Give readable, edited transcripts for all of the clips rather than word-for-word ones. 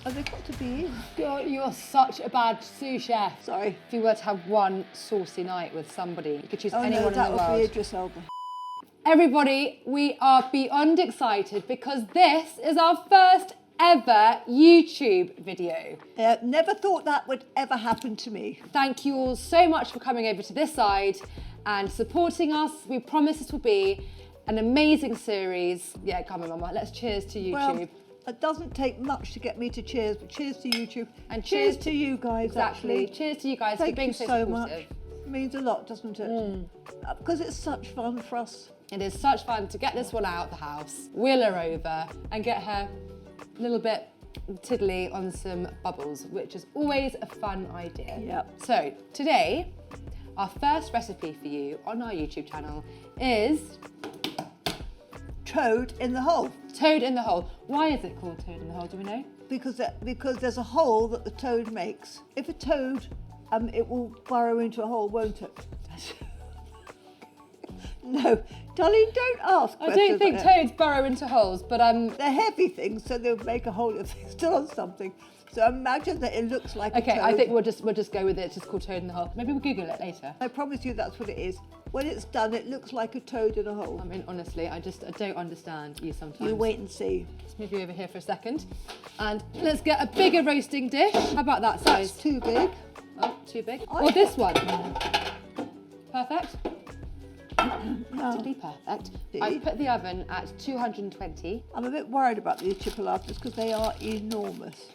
Oh, they've got to be in. God, you're such a bad sous chef. Sorry. If you were to have one saucy night with somebody, you could choose anyone in the that world. would be Idris Elba. Everybody, we are beyond excited because this is our first ever YouTube video. Never thought that would ever happen to me. Thank you all so much for coming over to this side and supporting us. We promise this will be an amazing series. Yeah, come on, Mama. Let's cheers to YouTube. Well, it doesn't take much to get me to cheers, but cheers to YouTube. And cheers to you guys, exactly. actually. Cheers to you guys Thank for being you so so supportive. much. It means a lot, doesn't it? Because it's such fun for us. It is such fun to get this one out of the house, wheel her over and get her a little bit tiddly on some bubbles, which is always a fun idea. Yep. So today, our first recipe for you on our YouTube channel is Toad in the hole. toad in the hole. Why is it called toad in the hole, do we know? Because there's a hole that the toad makes. If a toad, it will burrow into a hole, won't it? No, darling, don't ask I questions don't think like that. toads burrow into holes, but They're heavy things, so they'll make a hole if they're still on something. So imagine that it looks like okay, a toad. I think we'll just go with it. It's just called toad in the hole. Maybe we'll Google it later. I promise you that's what it is. When it's done, it looks like a toad in a hole. I mean, honestly, I don't understand you sometimes. You wait and see. Let's move you over here for a second. And let's get a bigger roasting dish. How about that size? That's too big. Oh, too big. Or this one. Perfect. Practically perfect. I put the oven at 220. I'm a bit worried about these chipolatas because they are enormous.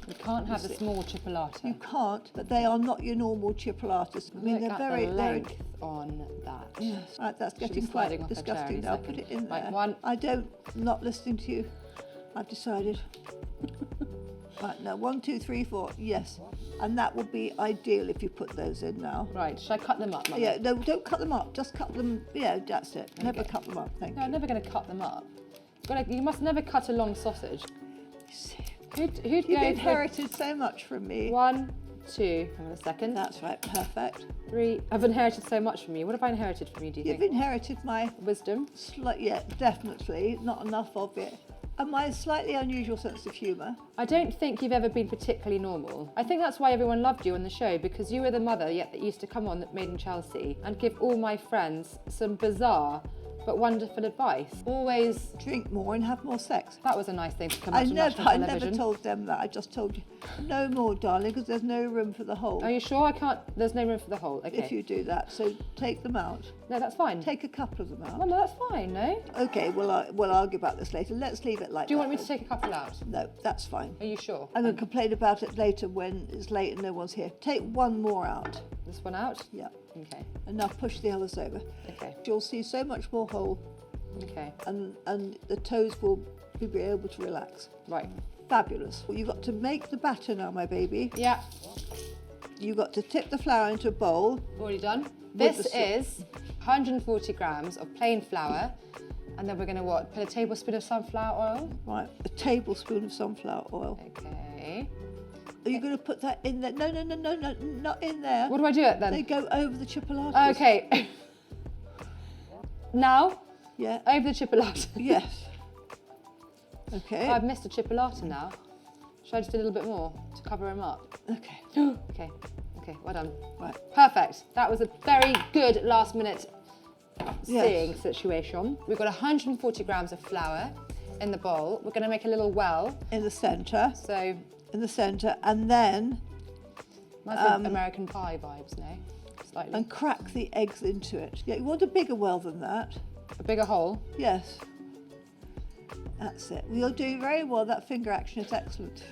You can't have a small chipolata. You can't, but they are not your normal chipolatas. I mean, Look they're at very, the very. length on that. Yes. Right, that's Should be getting sliding quite off her chair disgusting any now. second. Put it in Right, there. one. I'm not listening to you. I've decided. Right, now 1, 2, 3, 4. Yes, and that would be ideal if you put those in now. Right, should I cut them up, Mummy? Yeah, no, don't cut them up. Just cut them. Yeah, that's it. Never Okay. cut them up. Thank No, you. I'm never going to cut them up. You must never cut a long sausage. Who'd You've go inherited so much from me. for 1, 2, hang on a second. That's right. Perfect. 3. I've inherited so much from you. What have I inherited from you, do you You've think? inherited my Wisdom. yeah, definitely not enough of it. And my slightly unusual sense of humour. I don't think you've ever been particularly normal. I think that's why everyone loved you on the show, because you were the mother that used to come on that Made in Chelsea and give all my friends some bizarre but wonderful advice. Always, Drink more and have more sex. that was a nice thing to come out I to national never television. told them that. I just told you, no more, darling, because there's no room for the hole Are you sure I can't? There's no room for the hole. Okay. if you do that. So take them out. No, that's fine. Take a couple of them out. Mama, that's fine, no? Okay, we'll argue about this later. Let's leave it like that. Do you want me to take a couple out? No, that's fine. Are you sure? I'm going to complain about it later when it's late and no one's here. Take one more out. This one out? Yeah. Okay. And now push the others over. Okay. You'll see so much more hole Okay. and the toes will be able to relax. Right. Fabulous. Well, you've got to make the batter now, my baby. Yeah. You've got to tip the flour into a bowl. Already done. With This the is 140 grams of plain flour. And then we're going to what? Put a tablespoon of sunflower oil. Right, a tablespoon of sunflower oil. Okay. Are you going to put that in there? No, not in there. What do I do it then? They go over the chipolatas. Okay. Now, Yeah. over the chipolata. Yes. Okay. I've missed a chipolata now. Should I just do a little bit more to cover them up? Okay. Okay. Okay, well done. Right. Perfect. That was a very good last minute Yes. seeing situation. We've got 140 grams of flour in the bowl. We're going to make a little well. In the centre. So, In the centre, and then might be American Pie vibes, no? Slightly. and crack the eggs into it. Yeah, you want a bigger well than that. A bigger hole. Yes. That's it. Well, you're doing very well. That finger action is excellent.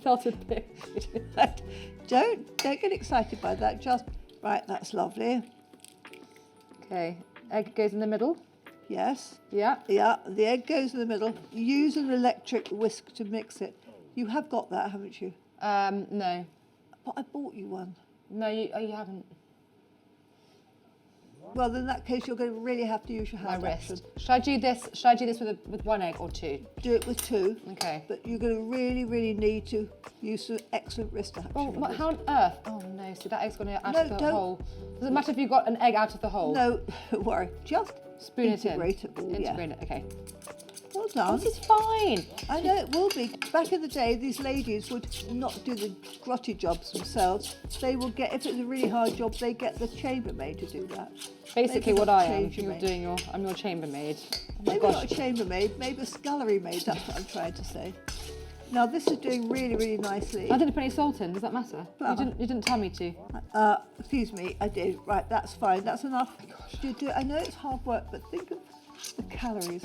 Felt a bit. Don't get excited by that. Just right. That's lovely. Okay, egg goes in the middle. Yes. Yeah. Yeah. The egg goes in the middle. Use an electric whisk to mix it. You have got that, haven't you? No. But I bought you one. No, you haven't. Well, in that case, you're going to really have to use your My hand action. wrist. Should I do this? Should I do this with one egg or two? Do it with two. Okay. But you're going to really need to use some excellent wrist action. Oh, on this. how on earth? Oh no, so that egg's gone out No, of the don't. hole. Does it matter if you got an egg out of the hole? No, don't worry. Just Spoon it in. integrate it all. Integrate it, okay. Well done. This is fine. I know it will be. Back in the day, these ladies would not do the grotty jobs themselves. They will get, if it's a really hard job, they get the chambermaid to do that. Basically, Maybe what not I am. chambermaid. I'm your chambermaid. Oh my Maybe gosh. not a chambermaid, maybe a scullery maid, that's what I'm trying to say. Now this is doing really, really nicely. I didn't put any salt in. Does that matter? Flour. You didn't tell me to. Excuse me, I did. Right, that's fine. That's enough. I know it's hard work, but think of the calories.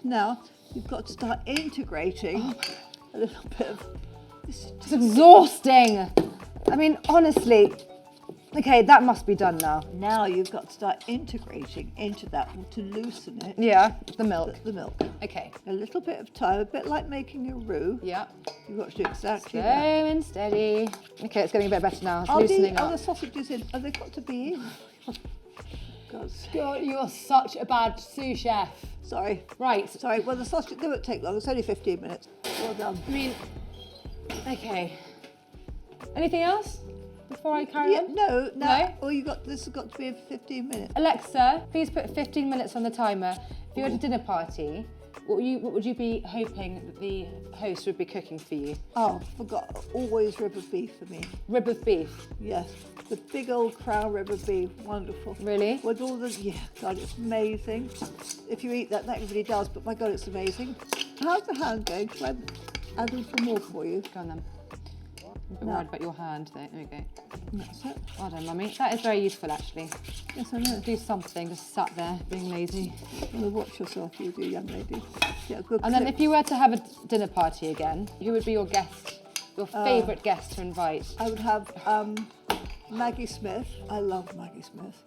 Now, you've got to start integrating a little bit of this. It's exhausting. I mean, honestly. Okay, that must be done now. Now you've got to start integrating into that to loosen it. Yeah, the milk. The milk. Okay. A little bit of time, a bit like making a roux. Yeah. You've got to do exactly Slow that. and steady. Okay, it's getting a bit better now. It's Are loosening the up. sausages in? Have they got to be in? God's sake. God, you're such a bad sous chef. Sorry. Right. Sorry, well the sausage, they won't take long, it's only 15 minutes. Well done. I mean, okay. Anything else before I carry on? No. No? Well, this has got to be for 15 minutes. Alexa, please put 15 minutes on the timer. If you had a dinner party, what would you be hoping that the host would be cooking for you? Oh, forgot, always rib of beef for me. Rib of beef. Yes, the big old crown rib of beef, wonderful. Really? With all the, yeah, God, it's amazing. If you eat that, not everybody does, but my God, it's amazing. How's the hand going? Should I add a little more for you? Go on then. I'm a bit No. worried about your hand there. There we go. That's it. Well done, Mummy. That is very useful, actually. Yes, I know. Do something, just sat there being lazy. Well, watch yourself, you do, young lady. Get a good And then clip. if you were to have a dinner party again, who would be your guest, your favourite guest to invite? I would have Maggie Smith. I love Maggie Smith.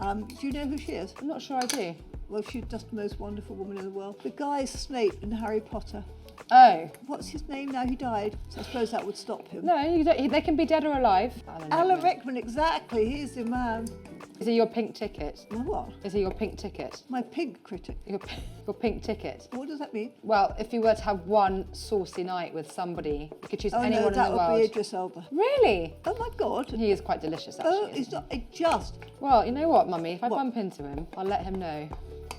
Do you know who she is? I'm not sure I do. Well, she's just the most wonderful woman in the world. The guy Snape in Harry Potter. Oh. What's his name now? He died. So I suppose that would stop him. No, you don't, they can be dead or alive. Alan Rickman, exactly. He's the man. Is he your pink ticket? My what? Is he your pink ticket? My pink critic. Your pink ticket? What does that mean? Well, if you were to have one saucy night with somebody, you could choose Oh anyone no, in that the would world. be Idris Elba. Really? Oh my God. He is quite delicious, actually. Oh, it's not. It just. Well, you know what, Mummy? If I What? bump into him, I'll let him know.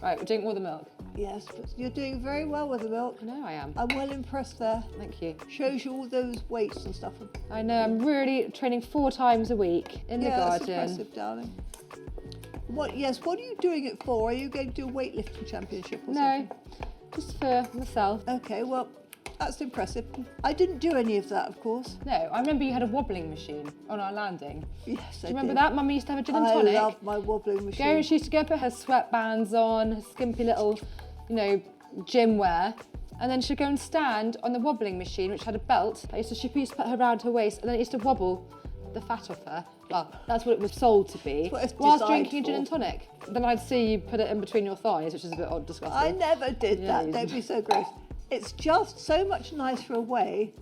Right, we're doing all the milk. Yes, but you're doing very well with the milk. I know I am. I'm well impressed there. Thank you. Shows you all those weights and stuff. I know, I'm really training 4 times a week in the Yeah, that's garden. impressive, darling. What? Yes. What are you doing it for? Are you going to do a weightlifting championship or No, just for myself. something? Okay. Well, that's impressive. I didn't do any of that, of course. No, I remember you had a wobbling machine on our landing. Yes, Do you remember that? Mummy used to have a gin and I tonic. love my wobbling machine. She used to go put her sweatbands on, her skimpy little, gym wear, and then she'd go and stand on the wobbling machine, which had a belt. She used to put her around her waist, and then it used to wobble the fat off her. Well, that's what it was sold to be. what it's Whilst designed drinking a gin for. and tonic. Then I'd see you put it in between your thighs, which is a bit odd, disgusting. I never did Yeah, that. you Don't did. be so gross. It's just so much nicer a way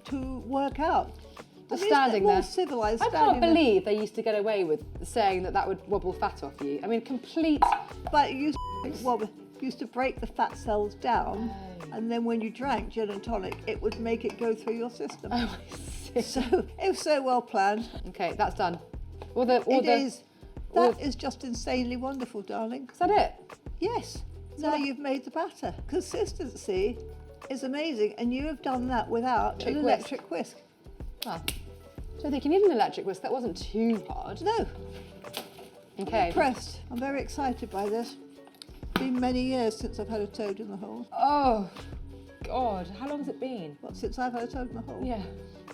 to work out. Just isn't it standing more there. civilised I standing can't believe they used to get away with saying that would wobble fat off you. I mean, complete. there. But it used to break the fat cells down, Oh. and then when you drank gin and tonic, it would make it go through your system. Oh, I see. So it was so well planned. Okay, that's done. That is just insanely wonderful, darling. Is that it? Yes. Now you've made the batter. Consistency is amazing, and you have done that without an electric whisk. Well, I don't think you need an electric whisk. That wasn't too hard. No. Okay. Impressed. I'm very excited by this. It's been many years since I've had a toad in the hole. Oh, God. How long has it been? What, since I've had a toad in the hole? Yeah.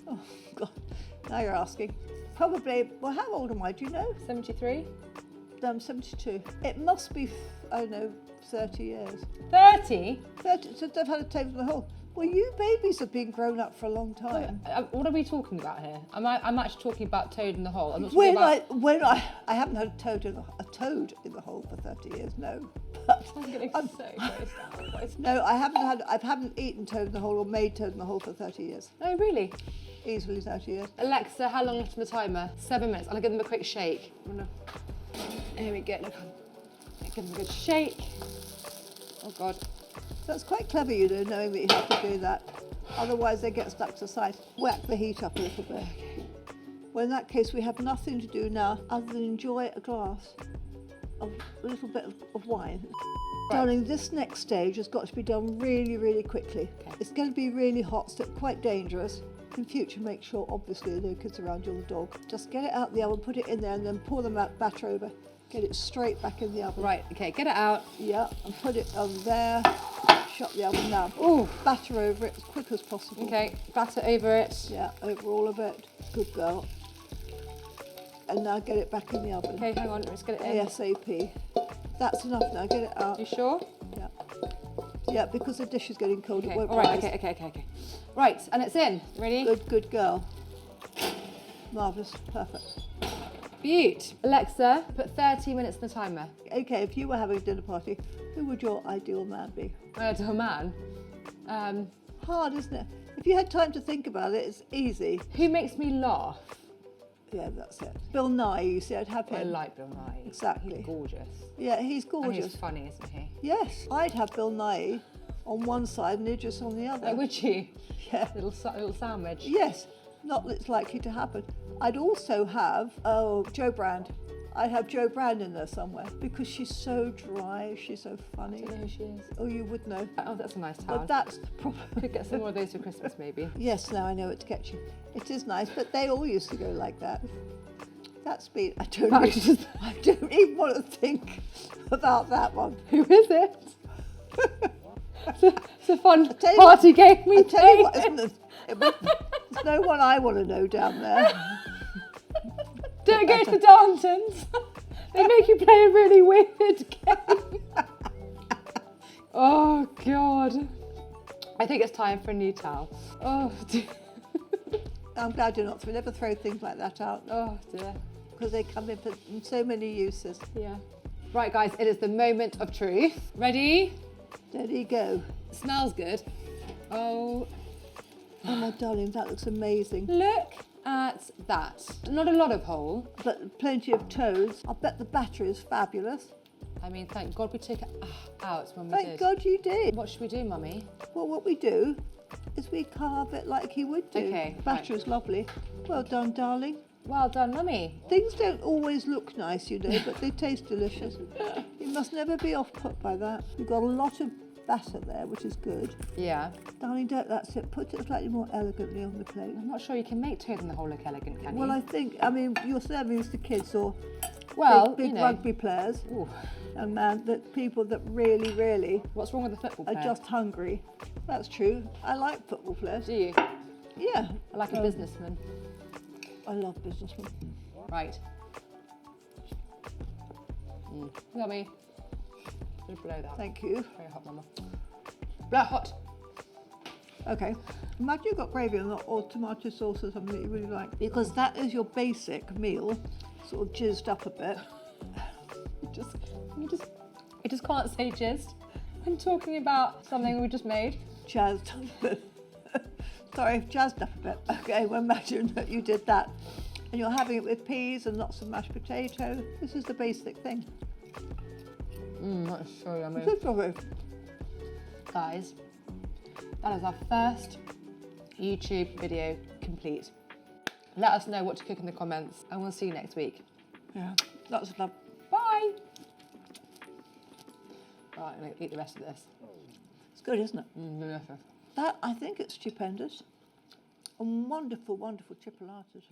Oh, God. Now you're asking. Probably, well, how old am I? Do you know? 73? I'm 72. It must be, I don't know, 30 years. 30? 30 since I've had a toad in the hole. Well, you babies have been grown up for a long time. What are we talking about here? I'm actually talking about toad in the hole. I'm not talking about... I haven't had a toad in the hole for 30 years, no. But I'm getting so grossed out. no, I haven't eaten toad in the hole or made toad in the hole for 30 years. Oh, really? Easily 30 years. Alexa, how long left on the timer? 7 minutes. I'll give them a quick shake. Here we go. Look, give them a good shake. Oh, God. That's quite clever, you know, knowing that you have to do that. Otherwise, they get stuck to size. Whack the heat up a little bit. Well, in that case, we have nothing to do now other than enjoy a glass a little bit of wine. Darling, this next stage has got to be done really, really quickly. Okay. It's going to be really hot, so quite dangerous. In future, make sure, obviously, no kids around you or the dog. Just get it out the oven, put it in there, and then pour them out, batter over. Get it straight back in the oven. Right, okay, get it out. Yeah, and put it on there. Shut the oven now. Ooh. Batter over it as quick as possible. Okay, batter over it. Yeah, over all of it. Good girl. And now get it back in the oven. Okay, hang on, let's get it in. ASAP. That's enough now, get it out. You sure? Yeah. Yeah, because the dish is getting cold, Okay, it won't all right, rise. okay. Right, and it's in. Ready? Good girl. Marvellous, perfect. Beaut. Alexa, put 30 minutes in the timer. Okay, if you were having a dinner party, who would your ideal man be? To a man. Hard, isn't it? If you had time to think about it, it's easy. Who makes me laugh? Yeah, that's it. Bill Nye, you see, I'd have him. I like Bill Nye. Exactly. He's gorgeous. Yeah, he's And gorgeous. he's funny, isn't he? Yes, I'd have Bill Nye on one side and Idris on the other. Like, would you? Yeah. Little sandwich. Yes, not that it's likely to happen. I'd also have, Joe Brand. I'd have Joe Brand in there somewhere because she's so dry, she's so funny. I don't know who she is. Oh, you would know. Oh, that's a nice But town. that's the problem. Could get some more of those for Christmas, maybe. Yes, now I know it to get you. It is nice, but they all used to go like that. That's been, I don't even want to think about that one. Who is it? It's a fun tell you party game we I tell you what, play. there's no one I want to know down there. Don't go to the Darntons. They make you play a really weird game. Oh, God. I think it's time for a new towel. Oh, dear. I'm glad you're not. Never throw things like that out Oh, dear. because they come in for so many uses. Yeah. Right, guys, it is the moment of truth. Ready? There you go. Smells good. Oh, Oh my darling, that looks amazing. look at that. Not a lot of hole. But plenty of toes. I bet the batter is fabulous. I mean, thank God we took it out when we Thank did. God you did. What should we do, Mummy? Well, what we do is we carve it like he would do. Okay, The batter is lovely. Well done, darling. Well done, Mummy. Things don't always look nice, you know, but they taste delicious. You must never be off-put by that. We've got a lot of batter there, which is good. Yeah. Darling, that's it. Put it slightly more elegantly on the plate. I'm not sure you can make toad in the hole look elegant, can you? Well, I mean, you're serving this to kids or big you know. rugby players. Ooh. And man, that people that really, really What's wrong with the football are player? just hungry. That's true. I like football players. Do you? Yeah. I like a businessman. I love businessmen. Right. Yummy. Just blow that. Thank you. Very hot, Mama. Blow hot. Okay. Imagine you've got gravy on that or tomato sauce or something that you really like. Because that is your basic meal, sort of jizzed up a bit. I just can't say jizzed. I'm talking about something we just made. Jazzed. Sorry, jazzed up a bit. Okay, well imagine that you did that. And you're having it with peas and lots of mashed potato. This is the basic thing. That's so yummy. Good for you. Guys, that is our first YouTube video complete. Let us know what to cook in the comments and we'll see you next week. Yeah, lots of love. Bye. Right, I'm going to eat the rest of this. It's good, isn't it? Delicious. That, I think it's stupendous. And wonderful, wonderful chipolatas.